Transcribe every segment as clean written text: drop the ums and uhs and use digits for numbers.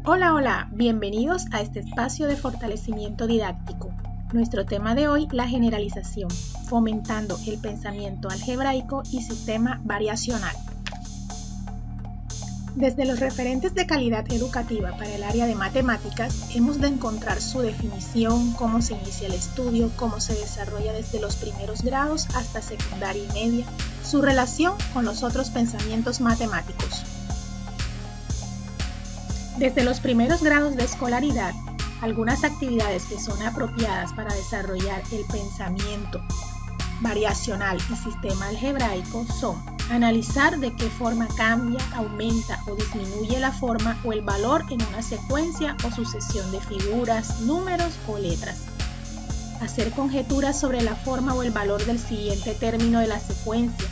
Hola, hola, bienvenidos a este espacio de fortalecimiento didáctico. Nuestro tema de hoy, la generalización, fomentando el pensamiento algebraico y sistema variacional. Desde los referentes de calidad educativa para el área de matemáticas, hemos de encontrar su definición, cómo se inicia el estudio, cómo se desarrolla desde los primeros grados hasta secundaria y media, su relación con los otros pensamientos matemáticos. Desde los primeros grados de escolaridad, algunas actividades que son apropiadas para desarrollar el pensamiento variacional y sistema algebraico son analizar de qué forma cambia, aumenta o disminuye la forma o el valor en una secuencia o sucesión de figuras, números o letras. Hacer conjeturas sobre la forma o el valor del siguiente término de la secuencia.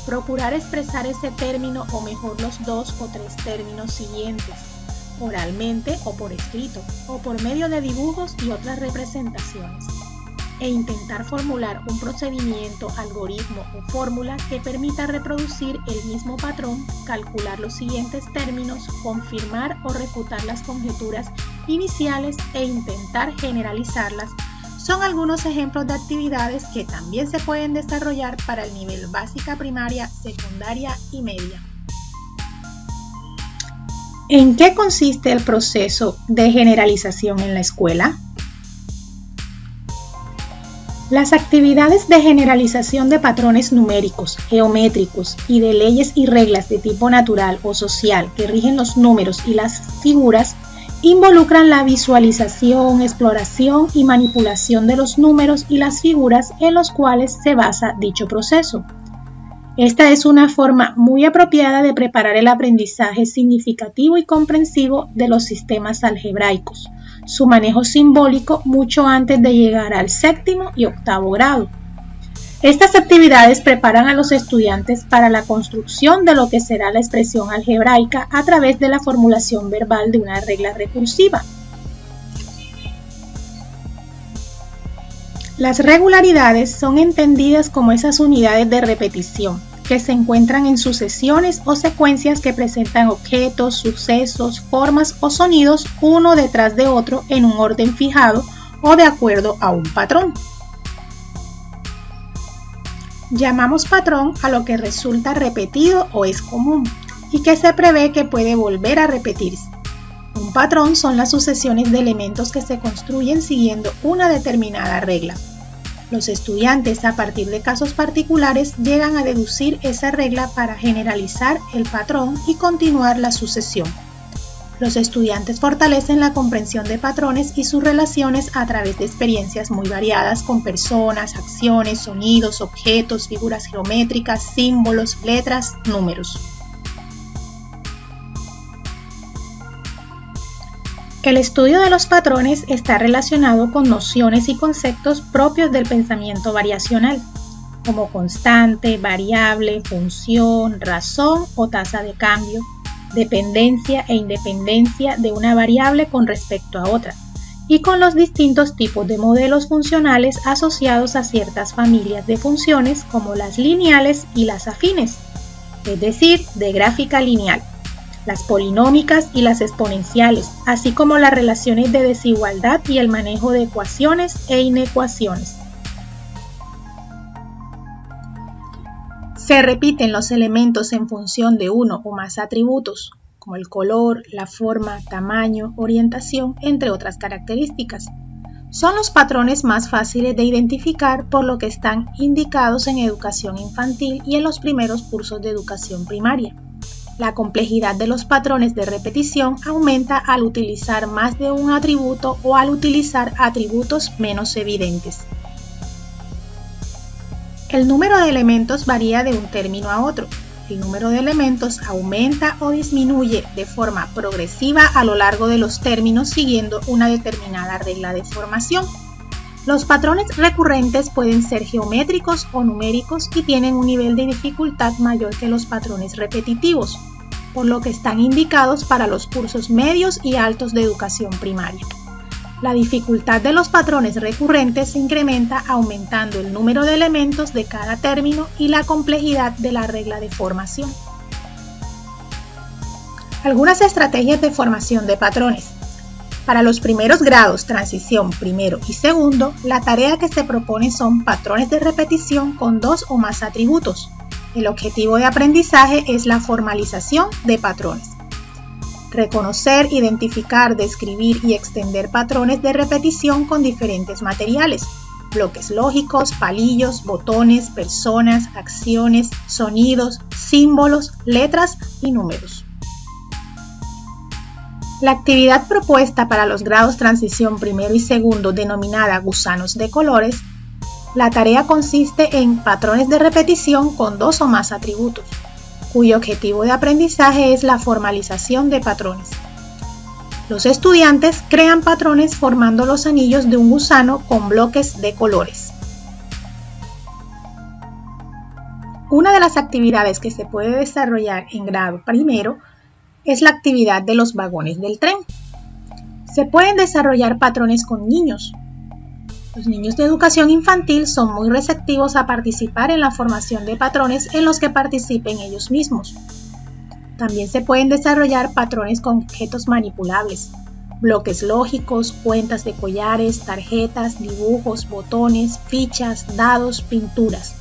Procurar expresar ese término o mejor los dos o tres términos siguientes, oralmente o por escrito, o por medio de dibujos y otras representaciones, e intentar formular un procedimiento, algoritmo o fórmula que permita reproducir el mismo patrón, calcular los siguientes términos, confirmar o refutar las conjeturas iniciales e intentar generalizarlas. Son algunos ejemplos de actividades que también se pueden desarrollar para el nivel básica primaria, secundaria y media. ¿En qué consiste el proceso de generalización en la escuela? Las actividades de generalización de patrones numéricos, geométricos y de leyes y reglas de tipo natural o social que rigen los números y las figuras involucran la visualización, exploración y manipulación de los números y las figuras en los cuales se basa dicho proceso. Esta es una forma muy apropiada de preparar el aprendizaje significativo y comprensivo de los sistemas algebraicos, su manejo simbólico mucho antes de llegar al séptimo y octavo grado. Estas actividades preparan a los estudiantes para la construcción de lo que será la expresión algebraica a través de la formulación verbal de una regla recursiva. Las regularidades son entendidas como esas unidades de repetición que se encuentran en sucesiones o secuencias que presentan objetos, sucesos, formas o sonidos uno detrás de otro en un orden fijado o de acuerdo a un patrón. Llamamos patrón a lo que resulta repetido o es común y que se prevé que puede volver a repetirse. Un patrón son las sucesiones de elementos que se construyen siguiendo una determinada regla. Los estudiantes, a partir de casos particulares, llegan a deducir esa regla para generalizar el patrón y continuar la sucesión. Los estudiantes fortalecen la comprensión de patrones y sus relaciones a través de experiencias muy variadas con personas, acciones, sonidos, objetos, figuras geométricas, símbolos, letras, números. El estudio de los patrones está relacionado con nociones y conceptos propios del pensamiento variacional, como constante, variable, función, razón o tasa de cambio, dependencia e independencia de una variable con respecto a otra, y con los distintos tipos de modelos funcionales asociados a ciertas familias de funciones como las lineales y las afines, es decir, de gráfica lineal, las polinómicas y las exponenciales, así como las relaciones de desigualdad y el manejo de ecuaciones e inecuaciones. Se repiten los elementos en función de uno o más atributos, como el color, la forma, tamaño, orientación, entre otras características. Son los patrones más fáciles de identificar, por lo que están indicados en educación infantil y en los primeros cursos de educación primaria. La complejidad de los patrones de repetición aumenta al utilizar más de un atributo o al utilizar atributos menos evidentes. El número de elementos varía de un término a otro. El número de elementos aumenta o disminuye de forma progresiva a lo largo de los términos siguiendo una determinada regla de formación. Los patrones recurrentes pueden ser geométricos o numéricos y tienen un nivel de dificultad mayor que los patrones repetitivos, por lo que están indicados para los cursos medios y altos de educación primaria. La dificultad de los patrones recurrentes se incrementa aumentando el número de elementos de cada término y la complejidad de la regla de formación. Algunas estrategias de formación de patrones. Para los primeros grados, transición primero y segundo, la tarea que se propone son patrones de repetición con 2 o más atributos. El objetivo de aprendizaje es la formalización de patrones. Reconocer, identificar, describir y extender patrones de repetición con diferentes materiales. Bloques lógicos, palillos, botones, personas, acciones, sonidos, símbolos, letras y números. La actividad propuesta para los grados transición primero y segundo, denominada gusanos de colores, la tarea consiste en patrones de repetición con 2 o más atributos, cuyo objetivo de aprendizaje es la formalización de patrones. Los estudiantes crean patrones formando los anillos de un gusano con bloques de colores. Una de las actividades que se puede desarrollar en grado primero es la actividad de los vagones del tren. Se pueden desarrollar patrones con niños. Los niños de educación infantil son muy receptivos a participar en la formación de patrones en los que participen ellos mismos. También se pueden desarrollar patrones con objetos manipulables, bloques lógicos, cuentas de collares, tarjetas, dibujos, botones, fichas, dados, pinturas.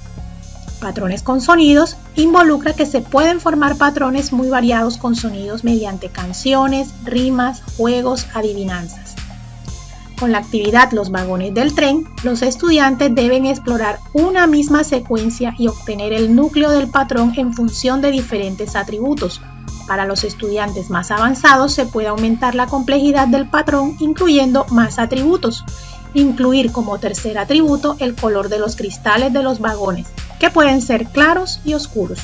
Patrones con sonidos involucra que se pueden formar patrones muy variados con sonidos mediante canciones, rimas, juegos, adivinanzas. Con la actividad Los vagones del tren, los estudiantes deben explorar una misma secuencia y obtener el núcleo del patrón en función de diferentes atributos. Para los estudiantes más avanzados se puede aumentar la complejidad del patrón incluyendo más atributos. Incluir como tercer atributo el color de los cristales de los vagones, que pueden ser claros y oscuros.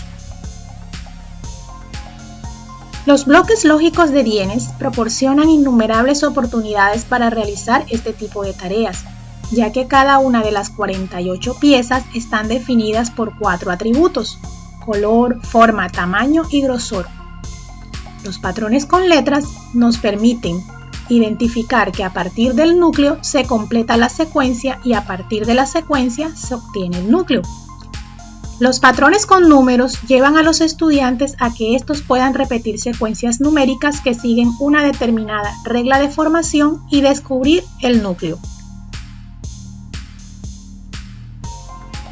Los bloques lógicos de Dienes proporcionan innumerables oportunidades para realizar este tipo de tareas, ya que cada una de las 48 piezas están definidas por 4 atributos: color, forma, tamaño y grosor. Los patrones con letras nos permiten identificar que a partir del núcleo se completa la secuencia y a partir de la secuencia se obtiene el núcleo. Los patrones con números llevan a los estudiantes a que estos puedan repetir secuencias numéricas que siguen una determinada regla de formación y descubrir el núcleo.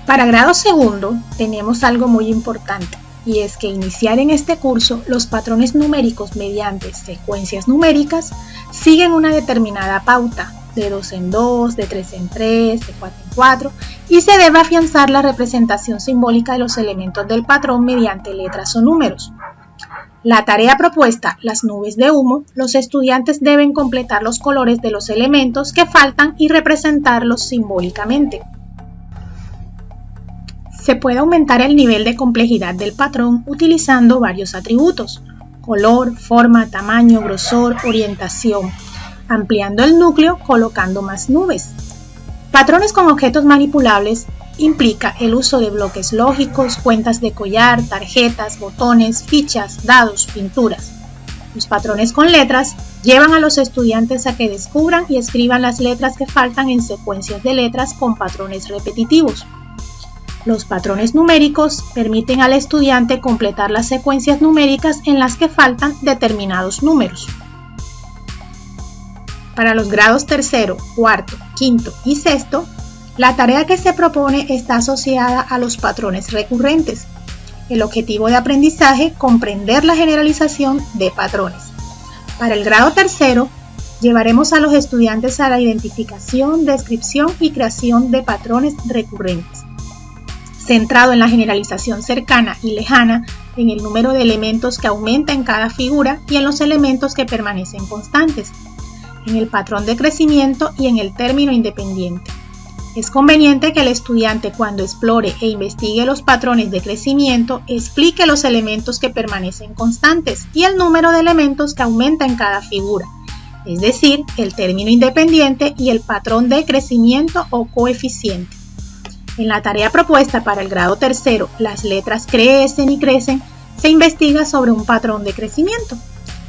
Para grado segundo tenemos algo muy importante, y es que iniciar en este curso los patrones numéricos mediante secuencias numéricas siguen una determinada pauta, de 2 en 2, de 3 en 3, de 4 en 4, y se debe afianzar la representación simbólica de los elementos del patrón mediante letras o números. La tarea propuesta, las nubes de humo, los estudiantes deben completar los colores de los elementos que faltan y representarlos simbólicamente. Se puede aumentar el nivel de complejidad del patrón utilizando varios atributos: color, forma, tamaño, grosor, orientación, ampliando el núcleo colocando más nubes. Patrones con objetos manipulables implica el uso de bloques lógicos, cuentas de collar, tarjetas, botones, fichas, dados, pinturas. Los patrones con letras llevan a los estudiantes a que descubran y escriban las letras que faltan en secuencias de letras con patrones repetitivos. Los patrones numéricos permiten al estudiante completar las secuencias numéricas en las que faltan determinados números. Para los grados tercero, cuarto, quinto y sexto, la tarea que se propone está asociada a los patrones recurrentes. El objetivo de aprendizaje, comprender la generalización de patrones. Para el grado tercero, llevaremos a los estudiantes a la identificación, descripción y creación de patrones recurrentes, centrado en la generalización cercana y lejana, en el número de elementos que aumenta en cada figura y en los elementos que permanecen constantes, en el patrón de crecimiento y en el término independiente. Es conveniente que el estudiante, cuando explore e investigue los patrones de crecimiento, explique los elementos que permanecen constantes y el número de elementos que aumenta en cada figura, es decir, el término independiente y el patrón de crecimiento o coeficiente. En la tarea propuesta para el grado tercero, las letras crecen y crecen, se investiga sobre un patrón de crecimiento.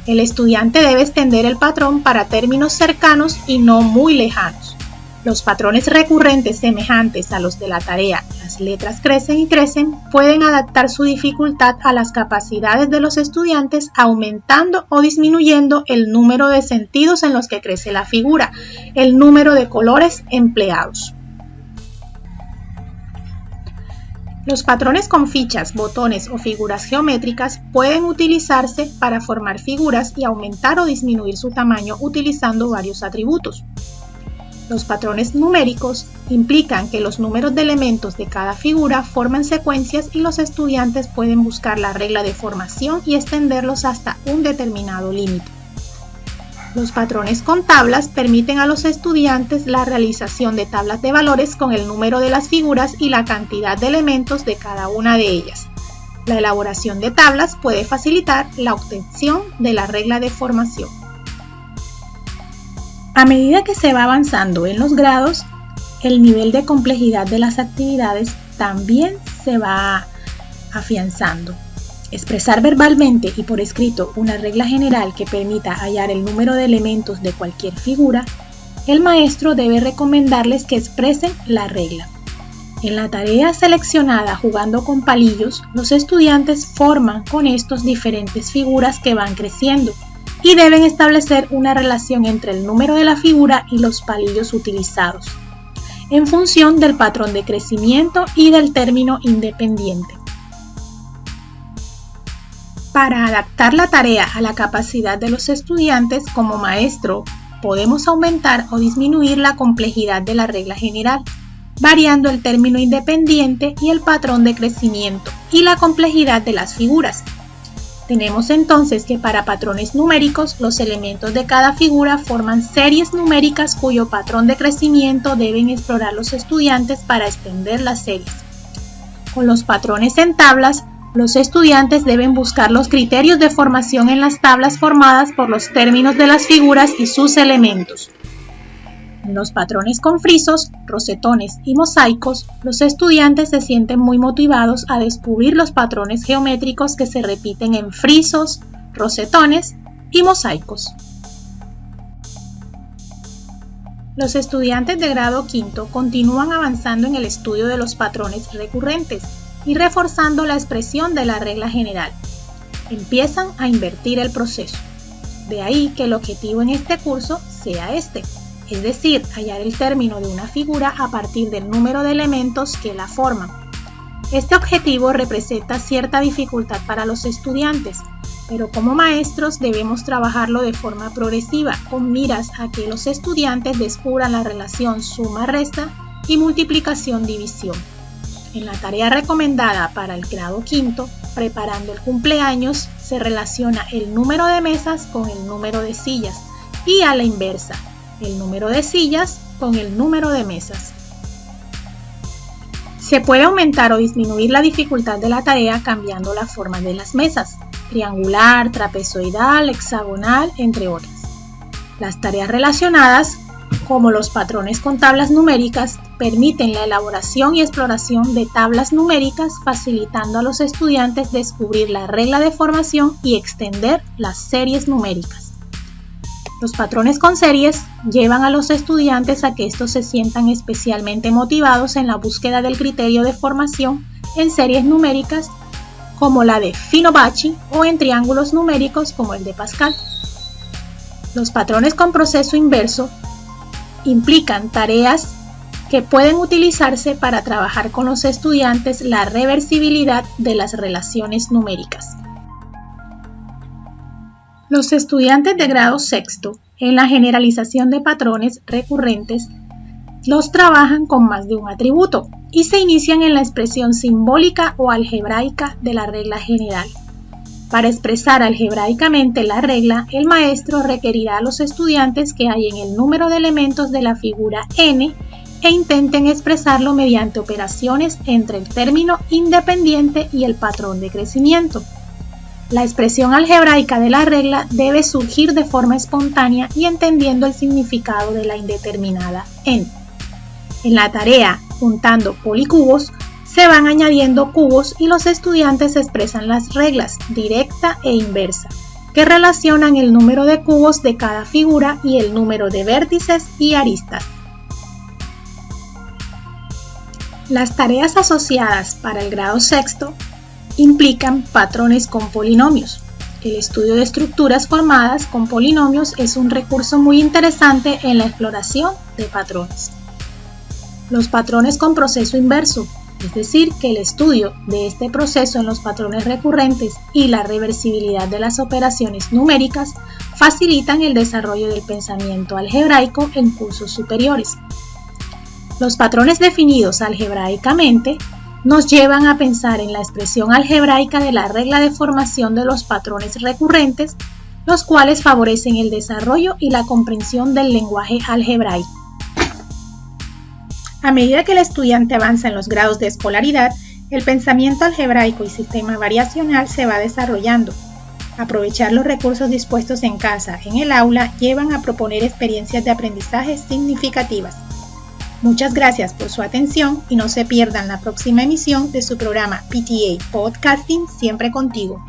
El estudiante debe extender el patrón para términos cercanos y no muy lejanos. Los patrones recurrentes semejantes a los de la tarea "las letras crecen y crecen" pueden adaptar su dificultad a las capacidades de los estudiantes, aumentando o disminuyendo el número de sentidos en los que crece la figura, el número de colores empleados. Los patrones con fichas, botones o figuras geométricas pueden utilizarse para formar figuras y aumentar o disminuir su tamaño utilizando varios atributos. Los patrones numéricos implican que los números de elementos de cada figura forman secuencias y los estudiantes pueden buscar la regla de formación y extenderlos hasta un determinado límite. Los patrones con tablas permiten a los estudiantes la realización de tablas de valores con el número de las figuras y la cantidad de elementos de cada una de ellas. La elaboración de tablas puede facilitar la obtención de la regla de formación. A medida que se va avanzando en los grados, el nivel de complejidad de las actividades también se va afianzando. Expresar verbalmente y por escrito una regla general que permita hallar el número de elementos de cualquier figura, el maestro debe recomendarles que expresen la regla. En la tarea seleccionada jugando con palillos, los estudiantes forman con estos diferentes figuras que van creciendo y deben establecer una relación entre el número de la figura y los palillos utilizados, en función del patrón de crecimiento y del término independiente. Para adaptar la tarea a la capacidad de los estudiantes, como maestro, podemos aumentar o disminuir la complejidad de la regla general, variando el término independiente y el patrón de crecimiento y la complejidad de las figuras. Tenemos entonces que para patrones numéricos, los elementos de cada figura forman series numéricas cuyo patrón de crecimiento deben explorar los estudiantes para extender las series. Con los patrones en tablas, los estudiantes deben buscar los criterios de formación en las tablas formadas por los términos de las figuras y sus elementos. En los patrones con frisos, rosetones y mosaicos, los estudiantes se sienten muy motivados a descubrir los patrones geométricos que se repiten en frisos, rosetones y mosaicos. Los estudiantes de grado quinto continúan avanzando en el estudio de los patrones recurrentes y reforzando la expresión de la regla general. Empiezan a invertir el proceso. De ahí que el objetivo en este curso sea este, es decir, hallar el término de una figura a partir del número de elementos que la forman. Este objetivo representa cierta dificultad para los estudiantes, pero como maestros debemos trabajarlo de forma progresiva, con miras a que los estudiantes descubran la relación suma-resta y multiplicación-división. En la tarea recomendada para el grado quinto, preparando el cumpleaños, se relaciona el número de mesas con el número de sillas y a la inversa, el número de sillas con el número de mesas. Se puede aumentar o disminuir la dificultad de la tarea cambiando la forma de las mesas, triangular, trapezoidal, hexagonal, entre otras. Las tareas relacionadas, como los patrones con tablas numéricas, permiten la elaboración y exploración de tablas numéricas, facilitando a los estudiantes descubrir la regla de formación y extender las series numéricas. Los patrones con series llevan a los estudiantes a que estos se sientan especialmente motivados en la búsqueda del criterio de formación en series numéricas como la de Fibonacci o en triángulos numéricos como el de Pascal. Los patrones con proceso inverso implican tareas que pueden utilizarse para trabajar con los estudiantes la reversibilidad de las relaciones numéricas. Los estudiantes de grado sexto, en la generalización de patrones recurrentes, los trabajan con más de un atributo y se inician en la expresión simbólica o algebraica de la regla general. Para expresar algebraicamente la regla, el maestro requerirá a los estudiantes que hallen el número de elementos de la figura n e intenten expresarlo mediante operaciones entre el término independiente y el patrón de crecimiento. La expresión algebraica de la regla debe surgir de forma espontánea y entendiendo el significado de la indeterminada n. En la tarea, juntando policubos, se van añadiendo cubos y los estudiantes expresan las reglas directa e inversa, que relacionan el número de cubos de cada figura y el número de vértices y aristas. Las tareas asociadas para el grado sexto implican patrones con polinomios. El estudio de estructuras formadas con polinomios es un recurso muy interesante en la exploración de patrones. Los patrones con proceso inverso, es decir, que el estudio de este proceso en los patrones recurrentes y la reversibilidad de las operaciones numéricas facilitan el desarrollo del pensamiento algebraico en cursos superiores. Los patrones definidos algebraicamente nos llevan a pensar en la expresión algebraica de la regla de formación de los patrones recurrentes, los cuales favorecen el desarrollo y la comprensión del lenguaje algebraico. A medida que el estudiante avanza en los grados de escolaridad, el pensamiento algebraico y sistema variacional se va desarrollando. Aprovechar los recursos dispuestos en casa, en el aula, llevan a proponer experiencias de aprendizaje significativas. Muchas gracias por su atención y no se pierdan la próxima emisión de su programa PTA Podcasting Siempre Contigo.